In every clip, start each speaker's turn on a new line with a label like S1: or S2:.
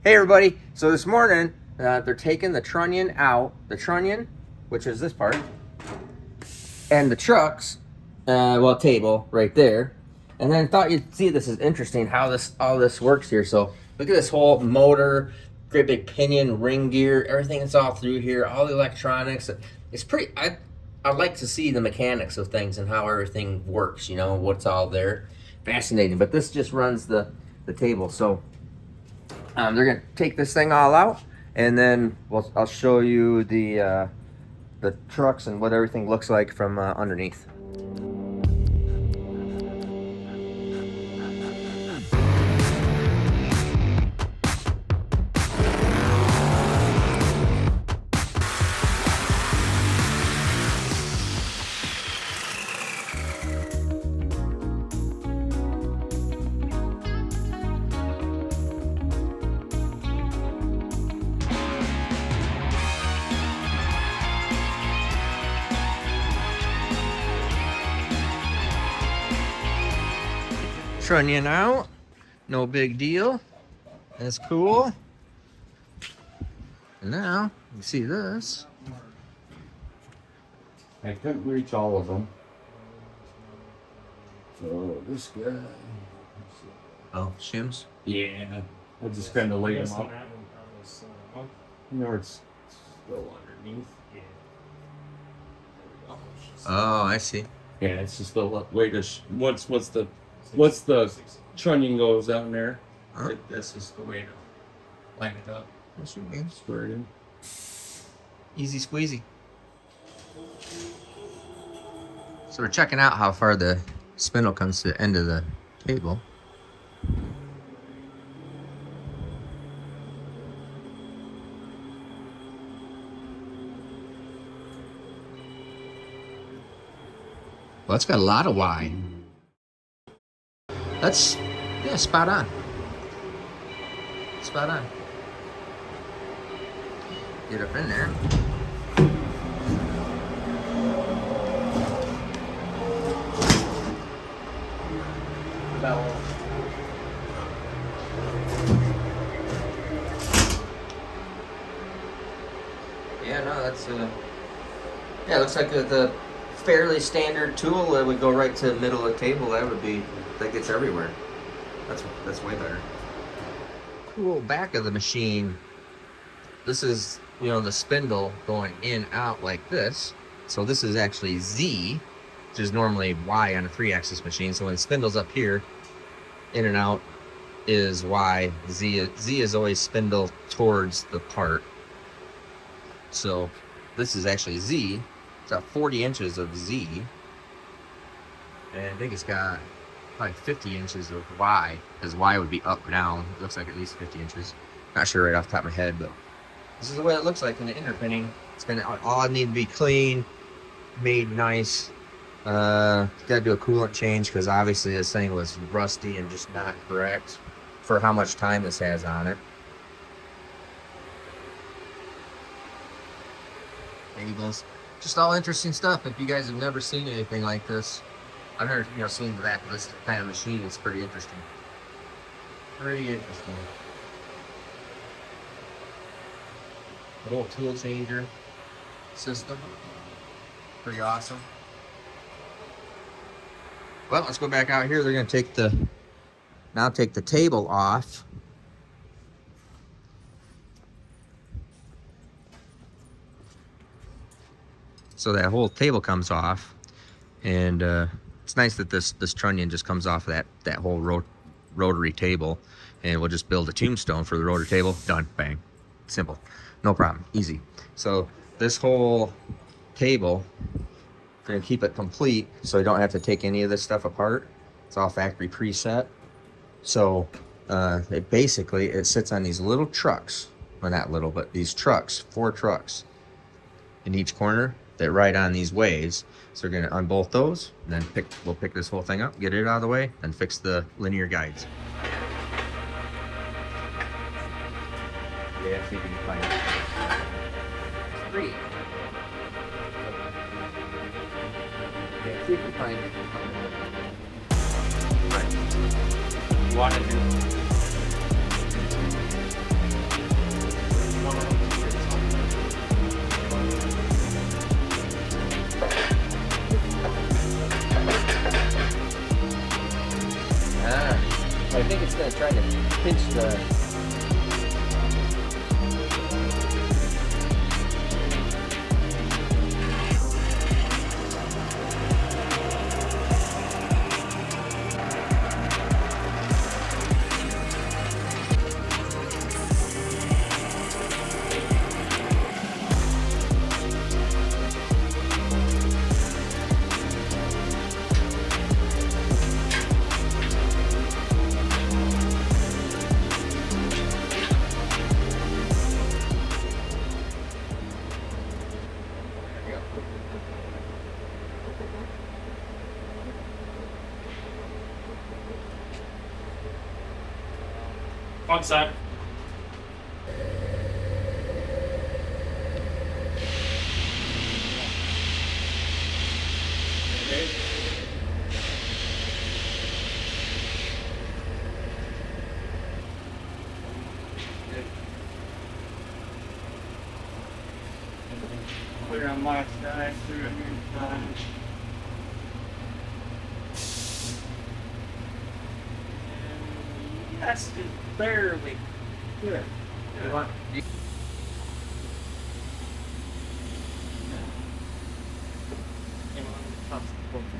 S1: Hey everybody, so this morning they're taking the trunnion out, which is this part, and the trucks, table right there, and then thought you'd see this is interesting how all this works here. So look at this whole motor, great big pinion, ring gear, everything that's all through here, all the electronics. It's pretty, I like to see the mechanics of things and how everything works, you know, what's all there. Fascinating, but this just runs the table. So they're gonna take this thing all out, and then I'll show you the trucks and what everything looks like from underneath. Trunnion out, no big deal. That's cool. And now you see this.
S2: I couldn't reach all of them. So this guy.
S1: Oh, shims.
S2: Yeah. I just kind of laid them up. You know, it's still underneath.
S1: Oh, I see.
S2: Yeah, it's just the way to once the trunnion goes down there, this is the way to line it up.
S1: What's your name?
S2: Square it in.
S1: Easy squeezy. So we're checking out how far the spindle comes to the end of the table. Well, it's got a lot of Y. That's, yeah, spot on. Spot on. Get up in there. Yeah, no, that's yeah, it looks like the fairly standard tool that would go right to the middle of the table. That gets everywhere. That's way better. Cool back of the machine. This is, you know, the spindle going in out like this. So this is actually Z, which is normally Y on a 3-axis machine. So when the spindle's up here, in and out is Y. Z is always spindle towards the part. So this is actually Z. It's got 40 inches of Z. And I think it's got probably 50 inches of Y, because Y would be up or down. It looks like at least 50 inches. Not sure right off the top of my head, but this is the way it looks like in the interpinning. It's gonna all need to be clean, made nice. Gotta do a coolant change because obviously this thing was rusty and just not correct for how much time this has on it. Cables, just all interesting stuff. If you guys have never seen anything like this, I've never, you know, seen that this kind of machine. It's pretty interesting. Pretty interesting. A little tool changer system. Pretty awesome. Well, let's go back out here. They're going to take the table off. So that whole table comes off, and it's nice that this trunnion just comes off of that whole rotary table, and we'll just build a tombstone for the rotary table. Done. Bang. Simple. No problem. Easy. So this whole table, we're gonna keep it complete so you don't have to take any of this stuff apart. It's all factory preset. So it sits on these little trucks. Well, not little, but these trucks, 4 trucks in each corner that ride on these ways. So we're gonna unbolt those, and then we'll pick this whole thing up, get it out of the way, and fix the linear guides. Yeah, see if you can find it. 3. Yeah, see if you can find it. Right. You want to do
S2: One sec. Clear on my side, clear on your side. That's just barely good.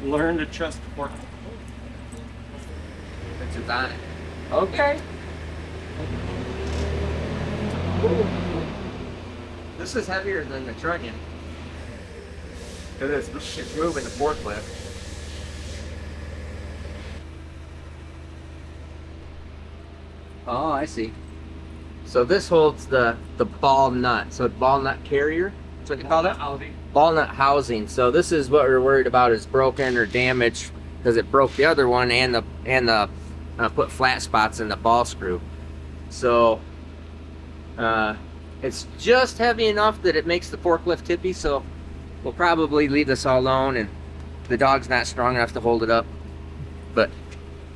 S2: Learn to trust the fork.
S1: It's on it. Okay. This is heavier than the trunnion. Because it's moving the forklift. Oh, I see. So this holds the ball nut. So ball nut carrier. That's what you call that? Ball nut housing. So this is what we're worried about is broken or damaged because it broke the other one and the put flat spots in the ball screw. So it's just heavy enough that it makes the forklift tippy. So we'll probably leave this all alone, and the dog's not strong enough to hold it up. But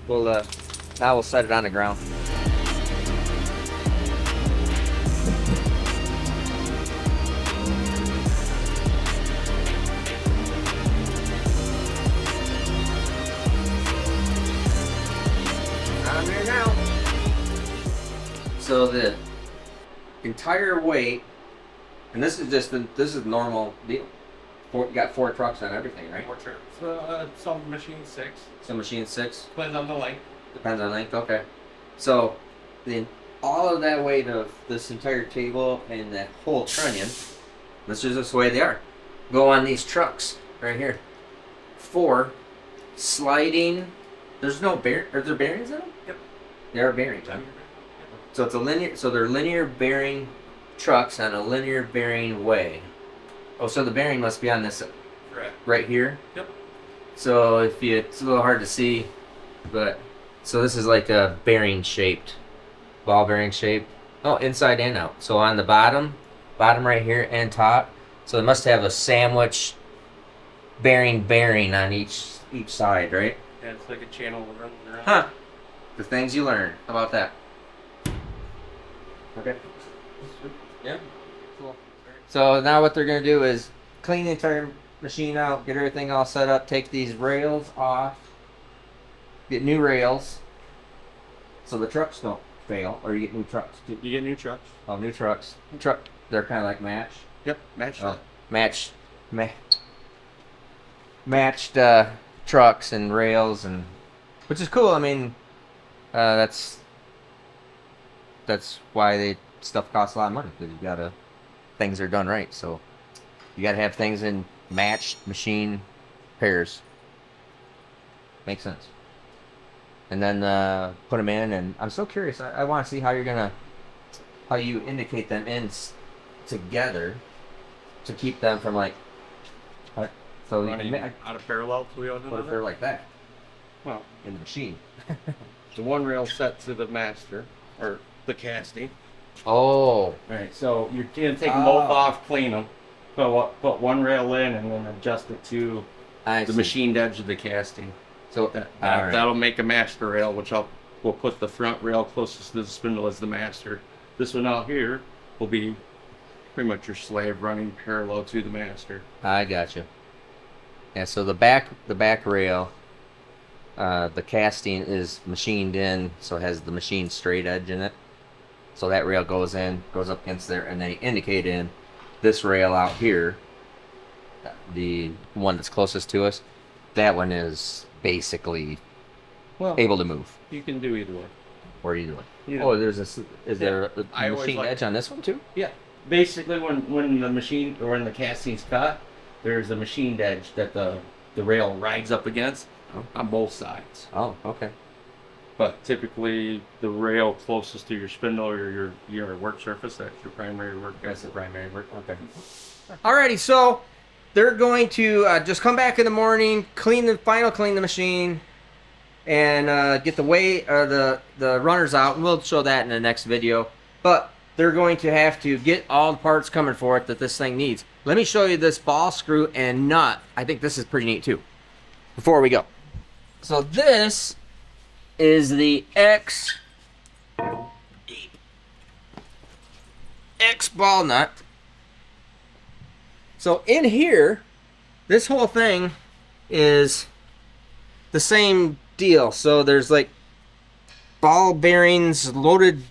S1: we'll now we'll set it on the ground. On there now. So the entire weight, and this is just this is normal deal. You got 4 trucks on everything, right?
S2: 4 trips. Some machine 6.
S1: Some machine 6.
S2: Depends on the length.
S1: Depends on length. Okay. So then all of that weight of this entire table and that whole trunnion, this is just the way they are, go on these trucks right here. 4 sliding. There's no are there bearings in them?
S2: Yep.
S1: There are bearings. Huh? So it's a linear. So they're linear bearing trucks on a linear bearing way. Oh, so the bearing must be on this
S2: Correct.
S1: right here.
S2: Yep.
S1: So it's a little hard to see, but so this is like a bearing shaped, ball bearing shape. Oh, inside and out. So on the bottom right here and top. So it must have a sandwich bearing on each side, right?
S2: Yeah, it's like a channel running around.
S1: Huh. The things you learn. How about that? Okay. Yeah. Cool. So now what they're going to do is clean the entire machine out, get everything all set up, take these rails off, get new rails so the trucks don't fail, or you get new trucks too.
S2: You get new trucks.
S1: Oh, new trucks. They're kind of like match.
S2: Yep, match that.
S1: Matched trucks and rails, and which is cool. I mean, that's why stuff costs a lot of money, because things are done right. So you gotta have things in matched machine pairs. Makes sense. And then put them in, and I'm so curious. I want to see how you indicate them in together to keep them from like. So
S2: Running out of parallel to the other.
S1: What if they're like that
S2: Well,
S1: in the machine?
S2: the one rail set to the master or the casting.
S1: Oh,
S2: Right. So you're gonna take them both off, clean them, put one rail in, and then adjust it to
S1: I
S2: the
S1: see.
S2: machined edge of the casting.
S1: So alright.
S2: That'll make a master rail, which we'll put the front rail closest to the spindle as the master. This one out here will be pretty much your slave running parallel to the master.
S1: I got you. Yeah. So the back rail, the casting is machined in, so it has the machined straight edge in it. So that rail goes up against there, and they indicate in this rail out here, the one that's closest to us. That one is basically
S2: Well,
S1: able to move.
S2: you can do either way.
S1: What are you doing?
S2: Yeah.
S1: Oh, is there a
S2: I always
S1: machine
S2: like-
S1: edge on this one too?
S2: Yeah. Basically, when the machine or when the casting's cut, there's a machined edge that the rail rides up against on both sides.
S1: Oh, okay.
S2: But typically, the rail closest to your spindle or your work surface, that's your primary work.
S1: That's the primary work. Okay. Alrighty, so they're going to just come back in the morning, clean the machine, and get the the runners out, and we'll show that in the next video. But they're going to have to get all the parts coming for it that this thing needs. Let me show you this ball screw and nut. I think this is pretty neat too, before we go. So this is the X ball nut. So in here, this whole thing is the same deal. So there's like ball bearings, loaded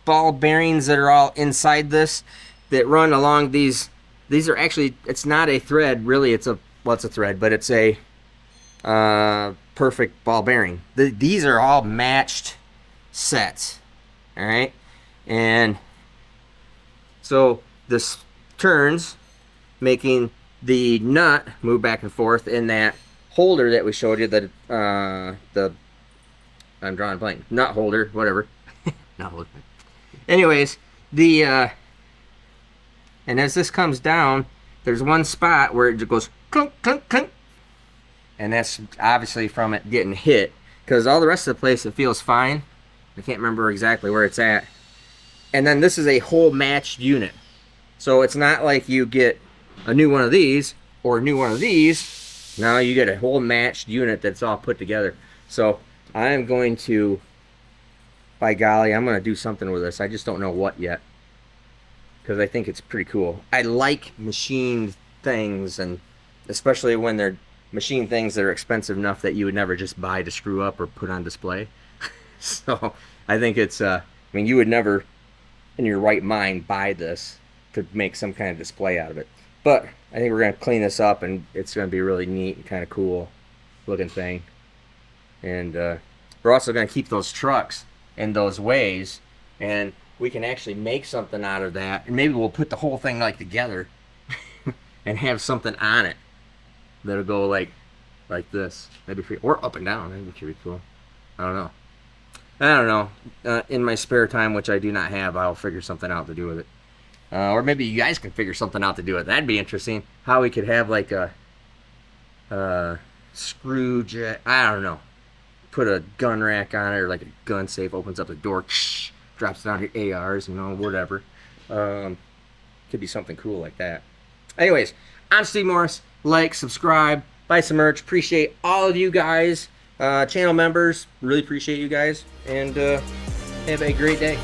S1: ball bearings that are all inside this that run along these. These are actually, it's not a thread, really. It's a, well, it's a thread, but it's a perfect ball bearing. These are all matched sets. All right. And so this turns, making the nut move back and forth in that holder that we showed you, that I'm drawing a blank, nut holder, whatever. Nut holder. Anyways, and as this comes down, there's one spot where it just goes clunk, clunk, clunk. And that's obviously from it getting hit, because all the rest of the place it feels fine. I can't remember exactly where it's at. And then this is a whole matched unit. So it's not like you get a new one of these or a new one of these. Now you get a whole matched unit that's all put together. So I'm going to, by golly, I'm going to do something with this. I just don't know what yet, because I think it's pretty cool. I like machined things, and especially when they're machined things that are expensive enough that you would never just buy to screw up or put on display. So I think it's, I mean, you would never in your right mind buy this to make some kind of display out of it. But I think we're going to clean this up, and it's going to be really neat and kind of cool looking thing. And we're also going to keep those trucks in those ways, and we can actually make something out of that. And maybe we'll put the whole thing like together and have something on it that'll go like this. That'd be pretty, or up and down. That'd be pretty cool. I don't know. In my spare time, which I do not have, I'll figure something out to do with it. Or maybe you guys can figure something out to do it. That'd be interesting. How we could have like a screw jack. I don't know. Put a gun rack on it, or like a gun safe, opens up the door, drops down your ARs, you know, whatever. Could be something cool like that. Anyways, I'm Steve Morris. Like, subscribe, buy some merch. Appreciate all of you guys, channel members. Really appreciate you guys, and have a great day.